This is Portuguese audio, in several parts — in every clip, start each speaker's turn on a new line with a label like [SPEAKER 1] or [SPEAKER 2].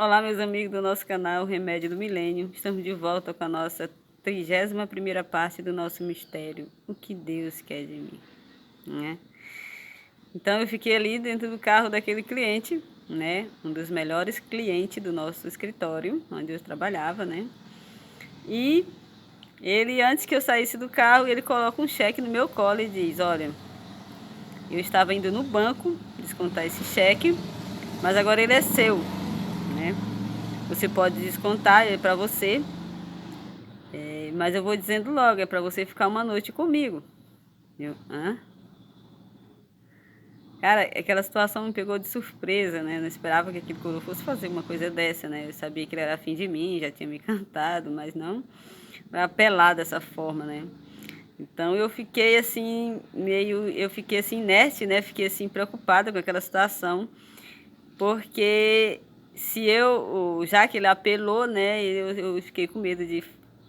[SPEAKER 1] Olá, meus amigos do nosso canal Remédio do Milênio. Estamos de volta com a nossa 31ª parte do nosso mistério. O que Deus quer de mim, né? Então eu fiquei ali dentro do carro daquele cliente, né? Um dos melhores clientes do nosso escritório, onde eu trabalhava, né? E ele, antes que eu saísse do carro, ele coloca um cheque no meu colo e diz: olha, eu estava indo no banco descontar esse cheque, mas agora ele é seu, né? Você pode descontar, ele é para você, mas eu vou dizendo logo, é para você ficar uma noite comigo. Hã? Cara, aquela situação me pegou de surpresa, né? Eu não esperava que aquele coroa fosse fazer uma coisa dessa, né? Eu sabia que ele era afim de mim, já tinha me cantado, mas não pra apelar dessa forma, né? Então eu fiquei assim, eu fiquei assim inerte, né? Fiquei assim preocupada com aquela situação, porque já que ele apelou, né? Eu fiquei com medo de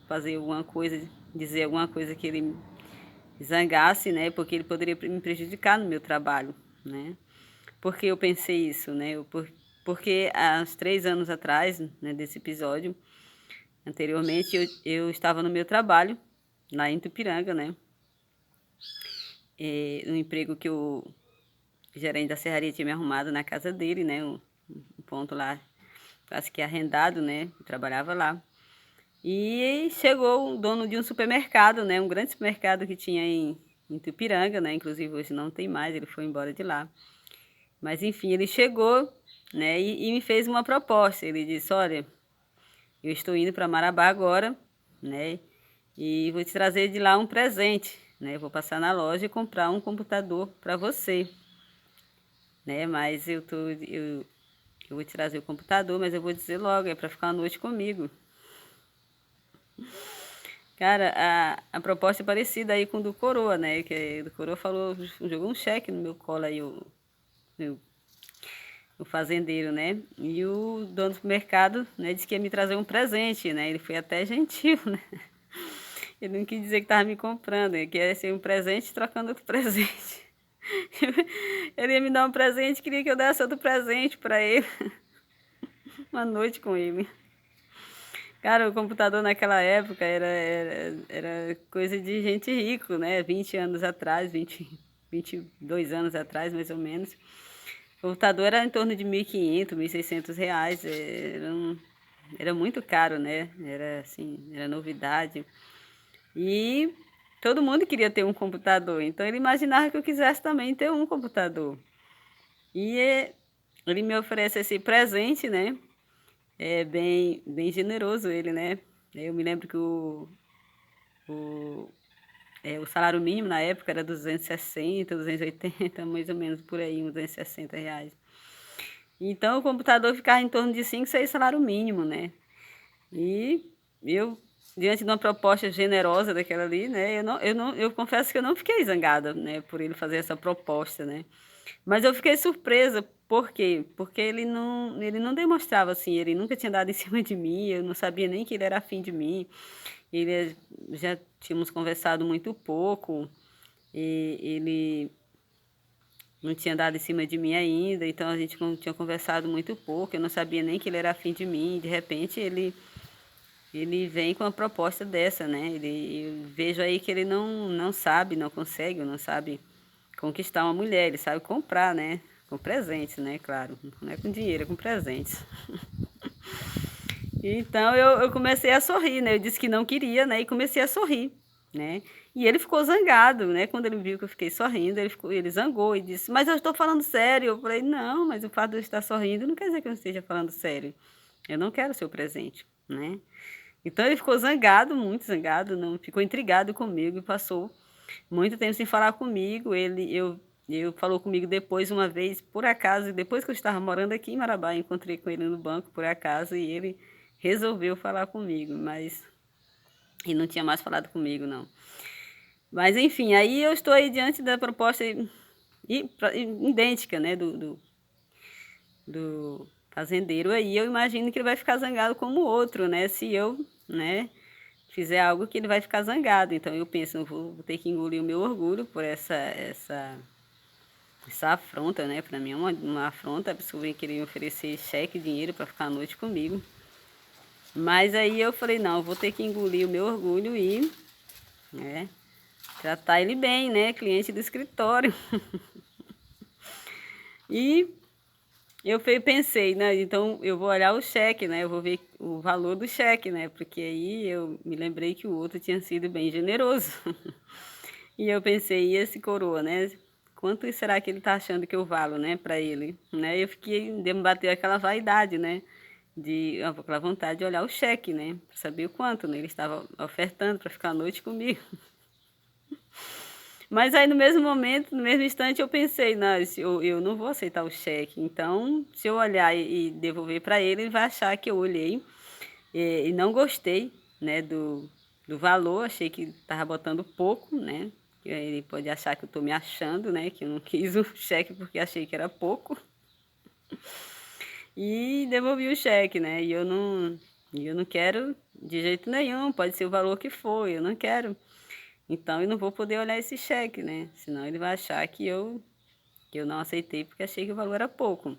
[SPEAKER 1] fazer alguma coisa, dizer alguma coisa que ele zangasse, né? Porque ele poderia me prejudicar no meu trabalho, né? Por que eu pensei isso, né? Porque há uns 3 anos atrás, né, desse episódio, anteriormente, eu estava no meu trabalho, lá em Tupiranga, né? No emprego que o gerente da serraria tinha me arrumado na casa dele, né? Um ponto lá, quase que arrendado, né? Eu trabalhava lá. E chegou o dono de um supermercado, né? Um grande supermercado que tinha em Tupiranga, né? Inclusive hoje não tem mais, ele foi embora de lá. Mas enfim, ele chegou, né? E me fez uma proposta. Ele disse: olha, eu estou indo para Marabá agora, né? E vou te trazer de lá um presente, né? Eu vou passar na loja e comprar um computador para você, né? Mas eu vou te trazer o computador, mas eu vou dizer logo, é para ficar uma noite comigo. Cara, a proposta é parecida aí com o do Coroa, né? Que o do Coroa falou, jogou um cheque no meu colo aí, o fazendeiro, né? E o dono do mercado, né, disse que ia me trazer um presente, né? Ele foi até gentil, né? Ele não quis dizer que estava me comprando, ele queria ser um presente trocando outro presente. Ele ia me dar um presente, queria que eu desse outro presente para ele. Uma noite com ele. Cara, o computador naquela época era coisa de gente rico, né? 20 anos atrás, 22 anos atrás, mais ou menos. O computador era em torno de 1.500, R$ 1.600. Era muito caro, né? Era assim, era novidade. E todo mundo queria ter um computador, então ele imaginava que eu quisesse também ter um computador. E ele me oferece esse presente, né? É bem generoso ele, né? Eu me lembro que o salário mínimo na época era 260, 280, mais ou menos por aí, uns R$ 260. Então o computador ficava em torno de 5, 6 salário mínimo, né? E eu, diante de uma proposta generosa daquela ali, né? Eu confesso que eu não fiquei zangada, né? Por ele fazer essa proposta, né? Mas eu fiquei surpresa, por quê? Porque ele não demonstrava assim, ele nunca tinha dado em cima de mim, eu não sabia nem que ele era afim de mim. Ele já tínhamos conversado muito pouco, e ele não tinha dado em cima de mim ainda, então a gente não tinha conversado muito pouco, eu não sabia nem que ele era afim de mim, de repente ele vem com uma proposta dessa, né? Eu vejo aí que ele não sabe, não consegue, não sabe conquistar uma mulher, ele sabe comprar, né? Com presentes, né? Claro, não é com dinheiro, é com presentes. Então eu comecei a sorrir, né? Eu disse que não queria, né? E comecei a sorrir, né? E ele ficou zangado, né? Quando ele viu que eu fiquei sorrindo, ele zangou e disse: mas eu estou falando sério. Eu falei: não, mas o fato de eu estar sorrindo não quer dizer que eu não esteja falando sério. Eu não quero o seu presente, né? Então ele ficou zangado, muito zangado, não ficou intrigado comigo e passou muito tempo sem falar comigo. Eu falou comigo depois uma vez, por acaso, depois que eu estava morando aqui em Marabá, eu encontrei com ele no banco por acaso e ele resolveu falar comigo, mas ele não tinha mais falado comigo, não. Mas enfim, aí eu estou aí diante da proposta idêntica, né, do fazendeiro aí. Eu imagino que ele vai ficar zangado como o outro, né, se eu, né, fizer algo que ele vai ficar zangado. Então eu penso, vou ter que engolir o meu orgulho por essa essa afronta, né? Para mim é uma afronta, a pessoa vem querer me oferecer cheque, dinheiro para ficar à noite comigo. Mas aí eu falei, não, eu vou ter que engolir o meu orgulho e, né, tratar ele bem, né? Cliente do escritório. E eu pensei, né? Então eu vou olhar o cheque, né? Eu vou ver o valor do cheque, né? Porque aí eu me lembrei que o outro tinha sido bem generoso. E eu pensei, e esse coroa, né? Quanto será que ele tá achando que eu valo, né, para ele, né? Eu fiquei, me bateu aquela vaidade, né? Aquela vontade de olhar o cheque, né? Para saber o quanto, né? Ele estava ofertando para ficar à noite comigo. Mas aí no mesmo momento, no mesmo instante, eu pensei, não, eu não vou aceitar o cheque. Então, se eu olhar e devolver para ele, ele vai achar que eu olhei e não gostei, né, do valor. Achei que estava botando pouco, né? Ele pode achar que eu estou me achando, né? Que eu não quis o cheque porque achei que era pouco. E devolvi o cheque, né? E eu não quero de jeito nenhum, pode ser o valor que for, eu não quero. Então eu não vou poder olhar esse cheque, né? Senão ele vai achar que eu não aceitei porque achei que o valor era pouco.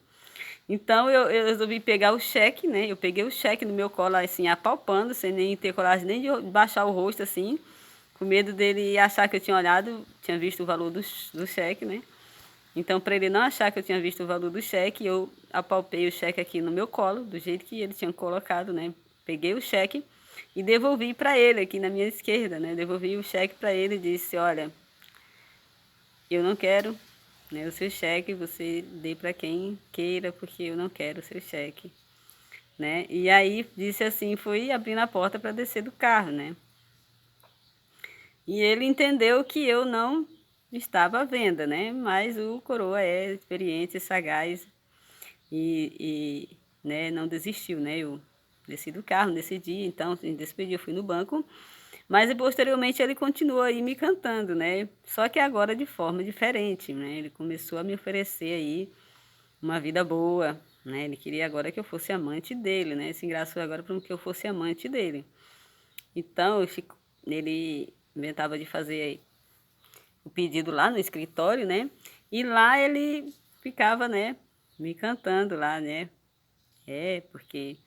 [SPEAKER 1] Então eu resolvi pegar o cheque, né? Eu peguei o cheque no meu colo, assim, apalpando, sem nem ter coragem nem de baixar o rosto, assim, com medo dele achar que eu tinha olhado, tinha visto o valor do cheque, né? Então, para ele não achar que eu tinha visto o valor do cheque, eu apalpei o cheque aqui no meu colo, do jeito que ele tinha colocado, né? Peguei o cheque e devolvi para ele aqui na minha esquerda, né? Devolvi o cheque para ele e disse: olha, eu não quero, né, o seu cheque, você dê para quem queira, porque eu não quero o seu cheque, né? E aí disse assim, fui abrindo a porta para descer do carro, né? E ele entendeu que eu não estava à venda, né? Mas o coroa é experiente, sagaz né, não desistiu, né? Eu desci do carro nesse dia, então se despedi, eu fui no banco. Mas posteriormente ele continuou aí me cantando, né? Só que agora de forma diferente, né? Ele começou a me oferecer aí uma vida boa, né? Ele queria agora que eu fosse amante dele, né? Se engraçou agora para que eu fosse amante dele. Então ele inventava de fazer o pedido lá no escritório, né? E lá ele ficava, né, me cantando lá, né? Porque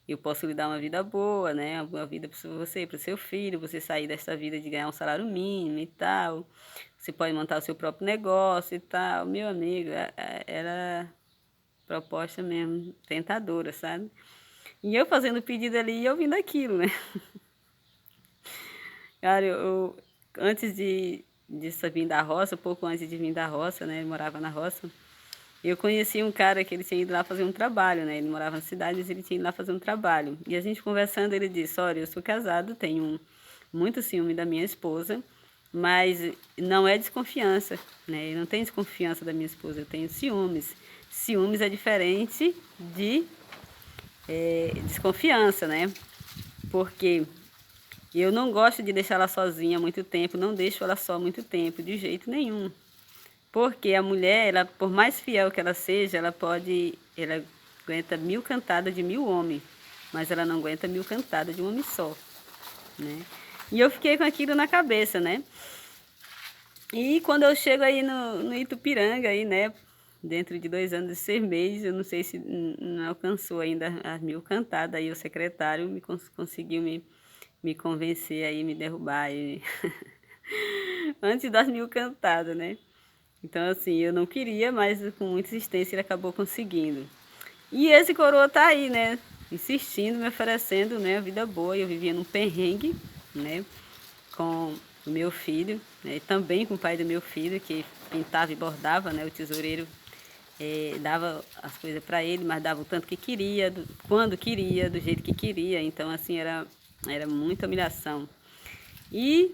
[SPEAKER 1] eu posso lhe dar uma vida boa, né? Uma vida para você, para o seu filho, você sair dessa vida de ganhar um salário mínimo e tal. Você pode montar o seu próprio negócio e tal. Meu amigo, era proposta mesmo, tentadora, sabe? E eu fazendo o pedido ali e ouvindo aquilo, né? Cara, antes de vir da roça, pouco antes de vir da roça, né? Eu morava na roça. Eu conheci um cara que ele tinha ido lá fazer um trabalho, né? Ele morava na cidade, mas ele tinha ido lá fazer um trabalho. E a gente conversando, ele disse: olha, eu sou casado, tenho muito ciúme da minha esposa, mas não é desconfiança, né? Eu não tenho desconfiança da minha esposa, eu tenho ciúmes. Ciúmes é diferente de desconfiança, né? Porque eu não gosto de deixar ela sozinha muito tempo, não deixo ela só muito tempo, de jeito nenhum. Porque a mulher, ela, por mais fiel que ela seja, ela aguenta 1000 cantadas de 1000 homens, mas ela não aguenta 1000 cantadas de um homem só, né? E eu fiquei com aquilo na cabeça, né? E quando eu chego aí no Itupiranga, aí, né? Dentro de 2 anos e 6 meses, eu não sei se não alcançou ainda as 1000 cantadas, aí o secretário conseguiu me convencer aí, me derrubar aí, antes das 1000 cantadas, né? Então, assim, eu não queria, mas com muita insistência ele acabou conseguindo. E esse coroa tá aí, né? Insistindo, me oferecendo, né, a vida boa. Eu vivia num perrengue, né, com o meu filho, né, e também com o pai do meu filho, que pintava e bordava, né, o tesoureiro dava as coisas para ele, mas dava o tanto que queria, quando queria, do jeito que queria. Então, assim, era muita humilhação. E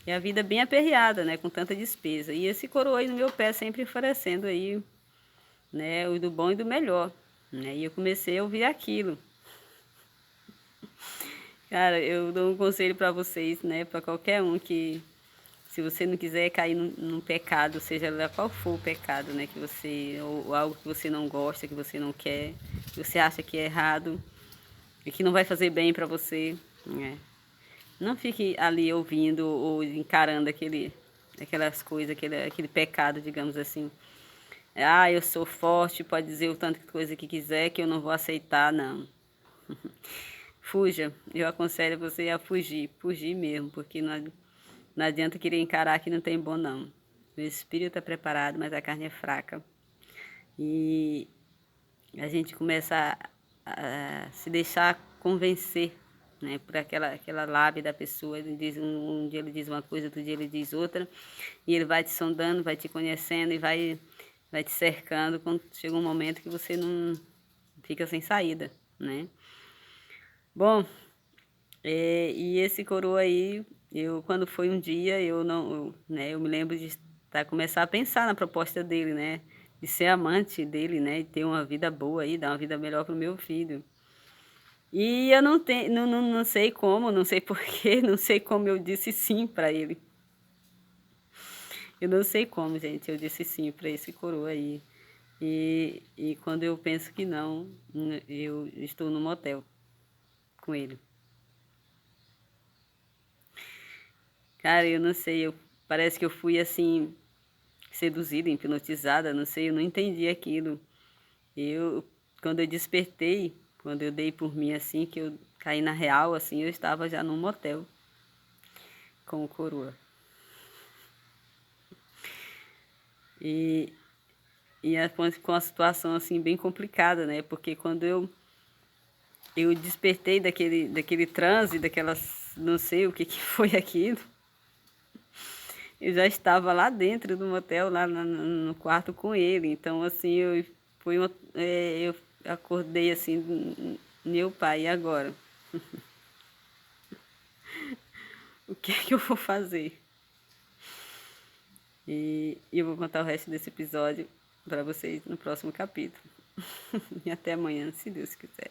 [SPEAKER 1] a vida bem aperreada, né, com tanta despesa. E esse coroa aí no meu pé sempre oferecendo aí, né, o do bom e do melhor, né? E eu comecei a ouvir aquilo. Cara, eu dou um conselho para vocês, né, para qualquer um que se você não quiser cair num pecado, seja lá qual for o pecado, né, que você ou algo que você não gosta, que você não quer, que você acha que é errado e que não vai fazer bem para você, né? Não fique ali ouvindo ou encarando aquelas coisas, aquele pecado, digamos assim. Ah, eu sou forte, pode dizer o tanto de coisa que quiser que eu não vou aceitar, não. Fuja, eu aconselho você a fugir, fugir mesmo, porque não adianta querer encarar que não tem bom, não. O espírito é preparado, mas a carne é fraca. E a gente começa a se deixar convencer, né, por aquela lábia da pessoa. Ele diz, um dia ele diz uma coisa, outro dia ele diz outra, e ele vai te sondando, vai te conhecendo e vai te cercando, quando chega um momento que você não fica sem saída, né? Bom, e esse coroa aí, quando foi um dia, eu não, né, eu me lembro de começar a pensar na proposta dele, né? De ser amante dele, né? E ter uma vida boa aí, dar uma vida melhor pro meu filho. E eu não tenho, não sei como, não sei porquê, não sei como eu disse sim para ele. Eu não sei como, gente, eu disse sim para esse coroa aí. E quando eu penso que não, eu estou no motel com ele. Cara, eu não sei, parece que eu fui assim, seduzida, hipnotizada, não sei, eu não entendi aquilo. Eu, quando eu despertei, quando eu dei por mim assim, que eu caí na real, assim, eu estava já num motel com o coroa. E, com a situação assim bem complicada, né? Porque quando eu despertei daquele transe, daquelas, não sei o que que foi aquilo, eu já estava lá dentro do motel, lá no quarto com ele. Então, assim, eu acordei assim, meu pai, e agora? O que é que eu vou fazer? E eu vou contar o resto desse episódio para vocês no próximo capítulo. E até amanhã, se Deus quiser.